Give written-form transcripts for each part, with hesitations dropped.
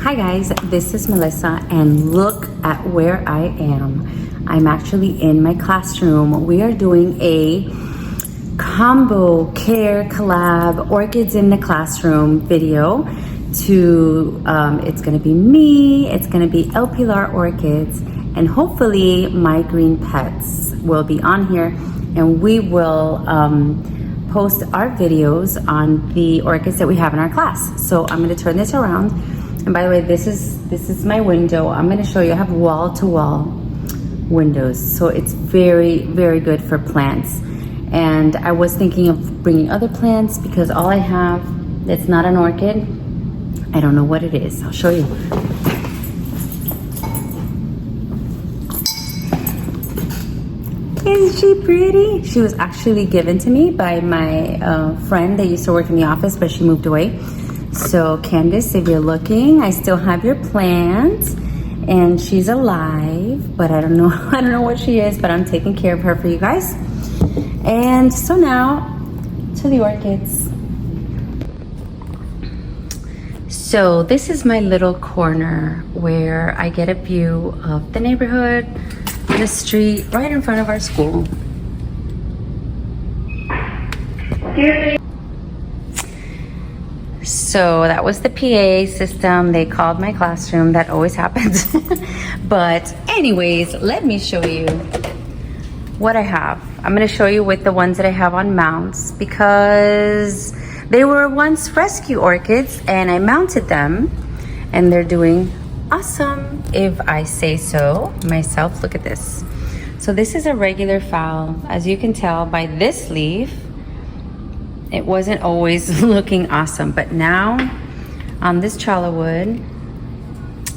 Hi guys, this is Melissa and look at where I am. I'm actually in my classroom. We are doing a combo care collab orchids in the classroom video it's gonna be me, it's gonna be El Pilar Orchids, and hopefully my green pets will be on here, and we will post our videos on the orchids that we have in our class. So I'm gonna turn this around. And by the way, this is my window. I'm gonna show you, I have wall-to-wall windows. So it's very, very good for plants. And I was thinking of bringing other plants because all I have that's not an orchid, I don't know what it is. I'll show you. Isn't she pretty? She was actually given to me by my friend that used to work in the office, but she moved away. So Candace, if you're looking, I still have your plant, and she's alive, but I don't know what she is, but I'm taking care of her for you guys. And so now to the orchids. So this is my little corner where I get a view of the neighborhood, the street, right in front of our school. So that was the PA system. They called my classroom. That always happens. But anyways, let me show you what I have. I'm gonna show you with the ones that I have on mounts because they were once rescue orchids and I mounted them and they're doing awesome, if I say so myself. Look at this. So this is a regular phal. As you can tell by this leaf, it wasn't always looking awesome, but now on this challah wood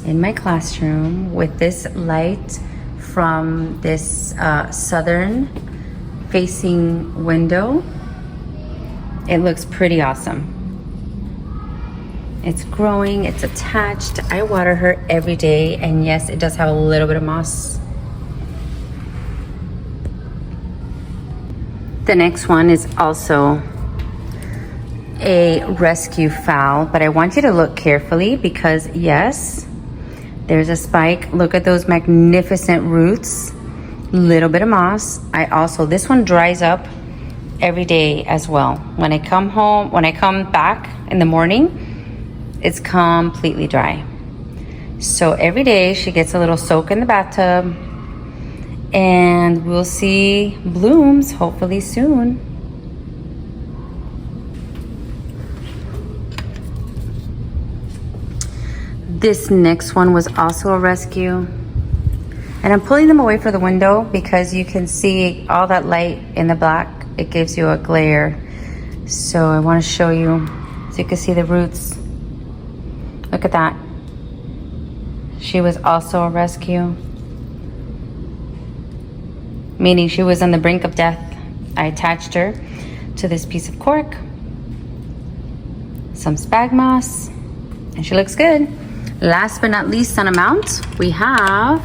in my classroom with this light from this southern facing window, it looks pretty awesome. It's growing, it's attached. I water her every day, and yes, it does have a little bit of moss. The next one is also a rescue phal, but I want you to look carefully because yes, there's a spike. Look at those magnificent roots, little bit of moss. This one dries up every day as well. When I come home, when I come back in the morning, it's completely dry. So every day she gets a little soak in the bathtub, and we'll see blooms hopefully soon. This next one was also a rescue. And I'm pulling them away from the window because you can see all that light in the black. It gives you a glare. So I want to show you so you can see the roots. Look at that. She was also a rescue. Meaning she was on the brink of death. I attached her to this piece of cork, some spag moss, and she looks good. Last but not least on a mount, we have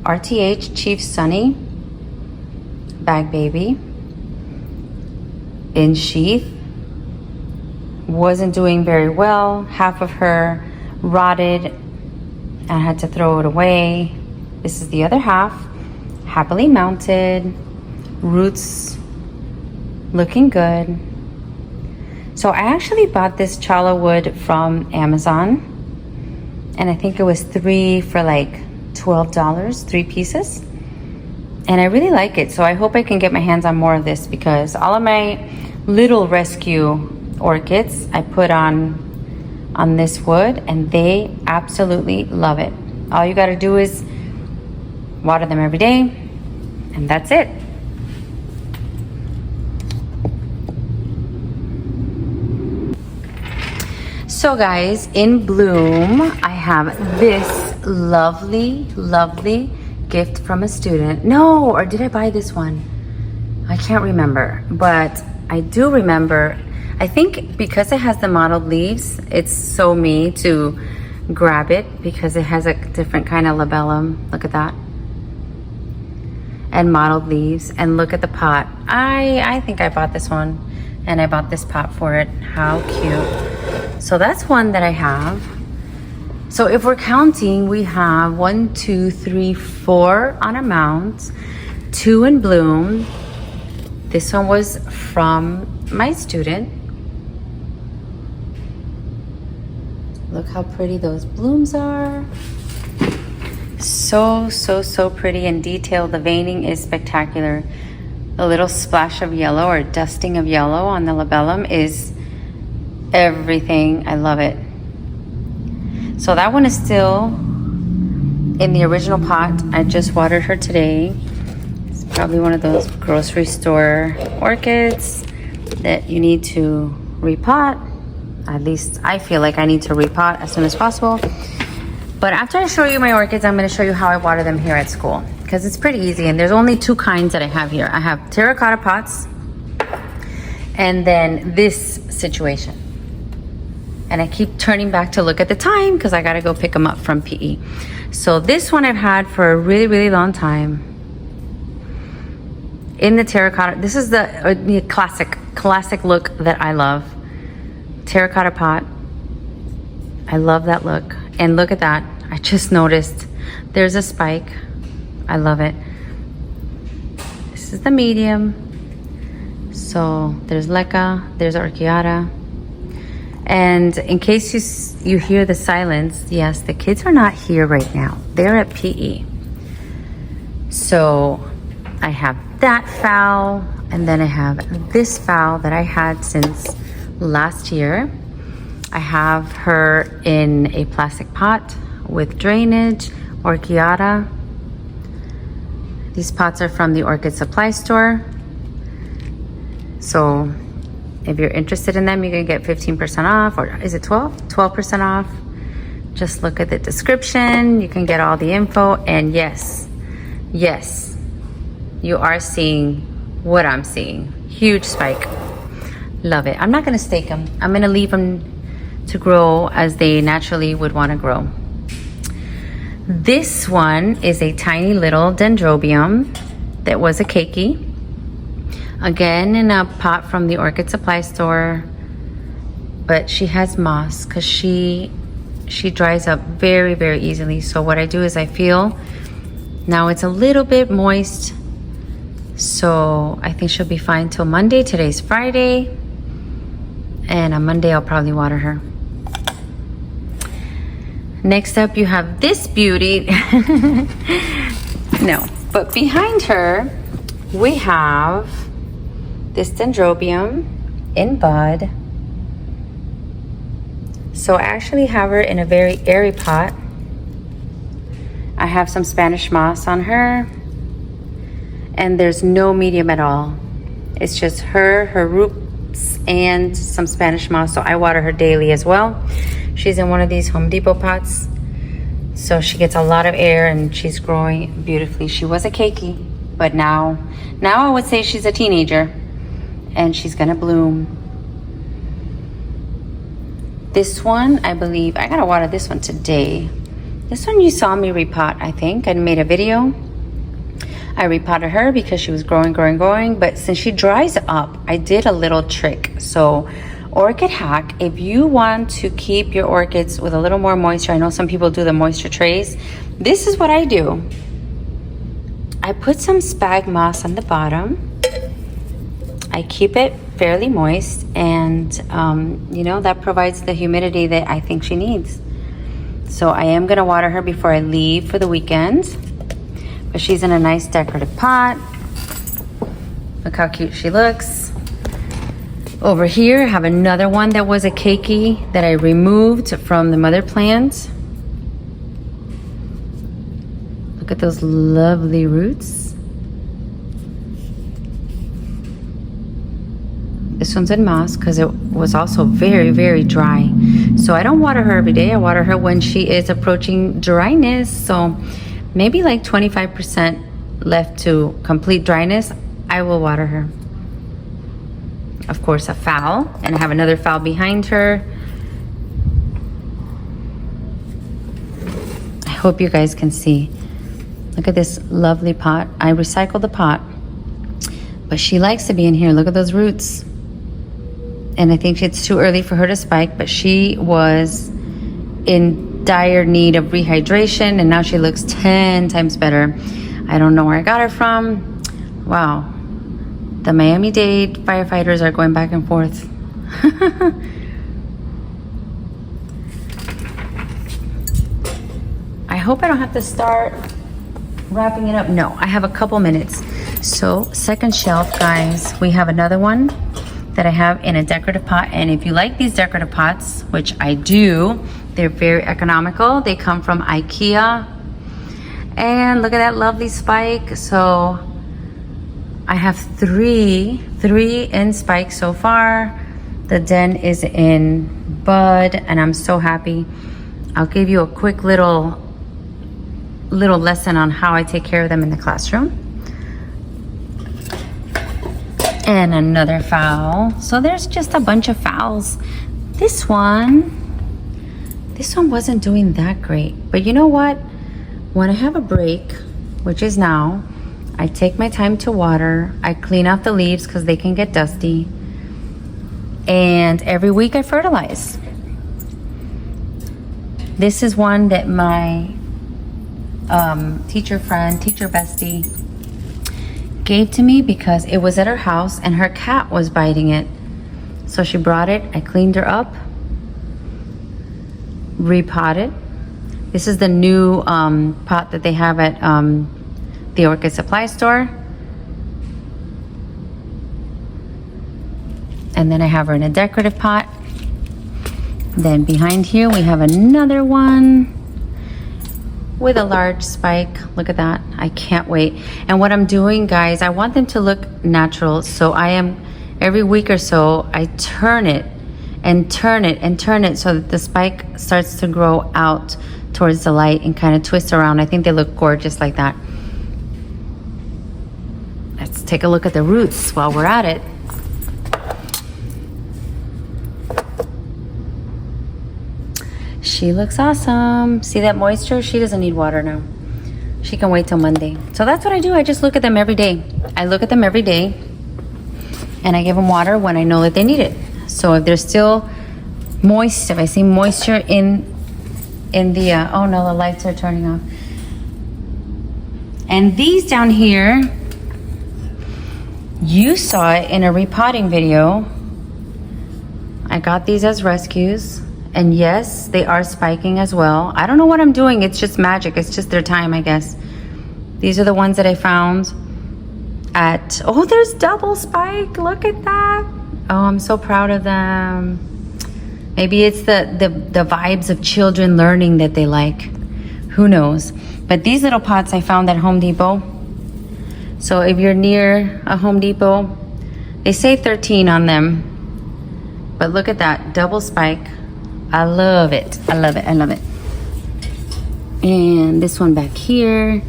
RTH Chief Sunny, Bag Baby, in sheath. Wasn't doing very well. Half of her rotted and I had to throw it away. This is the other half, happily mounted, roots looking good. So I actually bought this challah wood from Amazon, and I think it was 3 for like $12, 3 pieces. And I really like it, so I hope I can get my hands on more of this because all of my little rescue orchids I put on this wood and they absolutely love it. All you gotta do is water them every day, and that's it. So guys, in bloom, I have this lovely, lovely gift from a student. No, or did I buy this one? I can't remember, but I do remember. I think because it has the mottled leaves, it's so me to grab it because it has a different kind of labellum. Look at that. And mottled leaves, and look at the pot. I think I bought this one And I bought this pot for it. How cute. So that's one that I have. So if we're counting, we have 1, 2, 3, 4 on a mount, 2 in bloom. This one was from my student. Look how pretty those blooms are. So pretty and detailed. The veining is spectacular. A little splash of yellow or dusting of yellow on the labellum is everything. I love it. So that one is still in the original pot. I just watered her today. It's probably one of those grocery store orchids that you need to repot. At least I feel like I need to repot as soon as possible. But after I show you my orchids, I'm going to show you how I water them here at school, because it's pretty easy. And there's only 2 kinds that I have here. I have terracotta pots and then this situation. And I keep turning back to look at the time because I got to go pick them up from PE. So this one I've had for a really long time. In the terracotta, this is the classic look that I love. Terracotta pot. I love that look. And look at that. I just noticed there's a spike. I love it. This is the medium. So there's leca, there's orchiata. And in case you hear the silence, yes, the kids are not here right now. They're at PE. So I have that phal, and then I have this phal that I had since last year. I have her in a plastic pot with drainage, orchiata. These pots are from the Orchid supply store. So if you're interested in them, you can get 15% off, or is it 12% off. Just look at the description. You can get all the info. And yes, you are seeing what I'm seeing. Huge spike. Love it. I'm not going to stake them. I'm going to leave them to grow as they naturally would want to grow. This one is a tiny little dendrobium that was a keiki. Again, in a pot from the Orchid supply store. But she has moss because she dries up very easily. So what I do is I feel, now it's a little bit moist. So I think she'll be fine till Monday. Today's Friday. And on Monday, I'll probably water her. Next up, you have this beauty. No, but behind her, we have this dendrobium in bud. So I actually have her in a very airy pot. I have some Spanish moss on her, and there's no medium at all. It's just her roots, and some Spanish moss. So I water her daily as well. She's in one of these Home Depot pots, so she gets a lot of air and she's growing beautifully. She was a keiki, but now I would say she's a teenager and she's gonna bloom. This one, I believe, I gotta water this one today. This one you saw me repot, I think. I made a video. I repotted her because she was growing, but since she dries up, I did a little trick. So orchid hack, if you want to keep your orchids with a little more moisture, I know some people do the moisture trays. This is what I do. I put some spag moss on the bottom. I keep it fairly moist, and you know, that provides the humidity that I think she needs. So I am gonna water her before I leave for the weekend. But she's in a nice decorative pot. Look how cute she looks. Over here, I have another one that was a keiki that I removed from the mother plant. Look at those lovely roots. This one's in moss because it was also very dry. So I don't water her every day. I water her when she is approaching dryness. So maybe like 25% left to complete dryness, I will water her. Of course, a phal, and I have another phal behind her. I hope you guys can see. Look at this lovely pot. I recycled the pot, but she likes to be in here. Look at those roots. and I think it's too early for her to spike, but she was in dire need of rehydration, and now she looks 10 times better. I don't know where I got her from. Wow. The Miami-Dade firefighters are going back and forth. I hope I don't have to start wrapping it up. No, I have a couple minutes. So second shelf, guys, we have another one that I have in a decorative pot. And if you like these decorative pots, which I do, they're very economical. They come from IKEA. And look at that lovely spike. So I have three in spike so far. The den is in bud, and I'm so happy. I'll give you a quick little lesson on how I take care of them in the classroom. And another foul. So there's just a bunch of fouls. This one wasn't doing that great. But you know what? When I have a break, which is now, I take my time to water. I clean off the leaves because they can get dusty. And every week I fertilize. This is one that my teacher bestie gave to me because it was at her house and her cat was biting it. So she brought it, I cleaned her up, repotted. This is the new pot that they have at the Orchid supply store. And then I have her in a decorative pot. Then behind here we have another one with a large spike. Look at that. I can't wait. And what I'm doing, guys, I want them to look natural. So I am, every week or so, I turn it and turn it and turn it so that the spike starts to grow out towards the light and kind of twist around. I think they look gorgeous like that. Let's take a look at the roots while we're at it. She looks awesome. See that moisture? She doesn't need water now. She can wait till Monday. So that's what I do. I just look at them every day. I look at them every day and I give them water when I know that they need it. So if they're still moist, if I see moisture in the, oh no, the lights are turning off. And these down here, you saw it in a repotting video. I got these as rescues. And yes, they are spiking as well. I don't know what I'm doing. It's just magic. It's just their time, I guess. These are the ones that I found at, oh, there's double spike. Look at that. Oh, I'm so proud of them. Maybe it's the vibes of children learning that they like. Who knows? But these little pots I found at Home Depot. So if you're near a Home Depot, they say 13 on them. But look at that, double spike. I love it. I love it. I love it. And this one back here.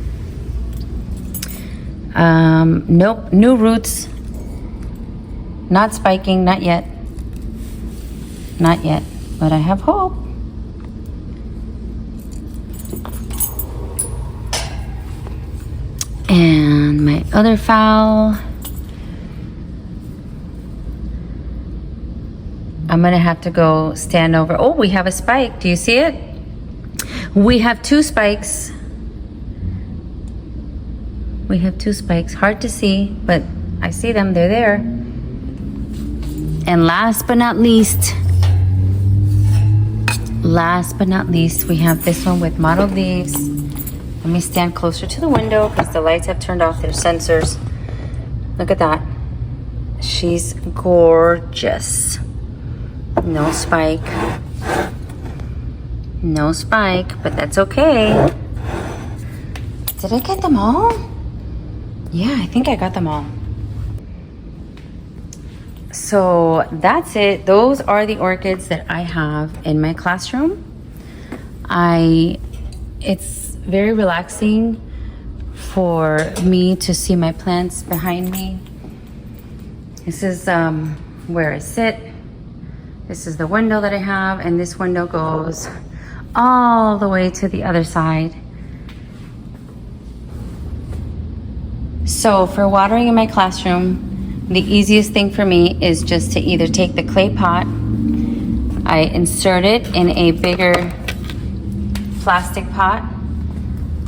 Nope. New roots. Not spiking. Not yet. Not yet. But I have hope. And my other foul. I'm gonna have to go stand over. Oh, we have a spike. Do you see it? We have two spikes. We have two spikes. Hard to see, but I see them. They're there. And last but not least, we have this one with mottled leaves. Let me stand closer to the window because the lights have turned off their sensors. Look at that. She's gorgeous. No spike. No spike, but that's okay. Did I get them all? Yeah, I think I got them all. So that's it. Those are the orchids that I have in my classroom. It's very relaxing for me to see my plants behind me. This is where I sit. This is the window that I have, and this window goes all the way to the other side. So for watering in my classroom, The easiest thing for me is just to either take the clay pot, I insert it in a bigger plastic pot,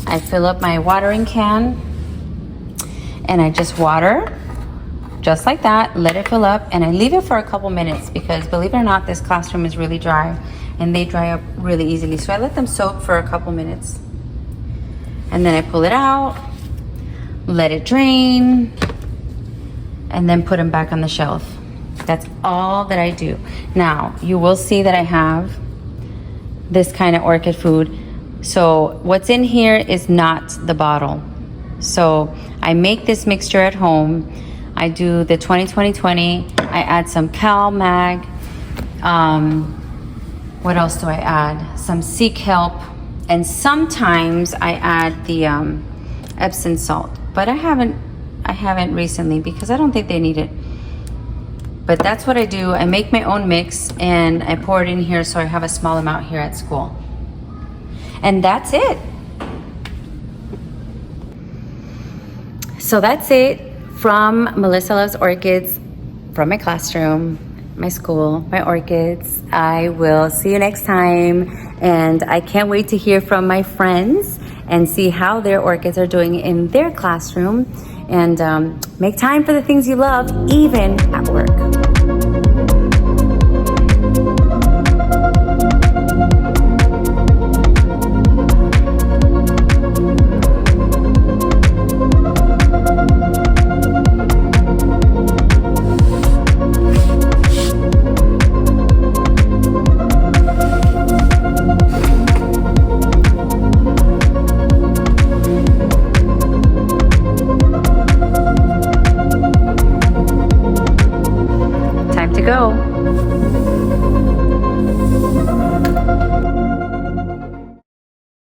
I fill up my watering can, and I just water, just like that, let it fill up, and I leave it for a couple minutes because, believe it or not, this classroom is really dry and they dry up really easily. So I let them soak for a couple minutes. And then I pull it out, let it drain, and then put them back on the shelf. That's all that I do. Now, you will see that I have this kind of orchid food. So what's in here is not the bottle. So I make this mixture at home. I do the 20-20-20. I add some Cal Mag. What else do I add? Some sea kelp. And sometimes I add the Epsom salt. But I haven't recently because I don't think they need it. But that's what I do. I make my own mix and I pour it in here so I have a small amount here at school. And that's it. So that's it from Melissa Loves Orchids, from my classroom, my school, my orchids. I will see you next time. And I can't wait to hear from my friends and see how their orchids are doing in their classroom. And make time for the things you love, even at work. Go.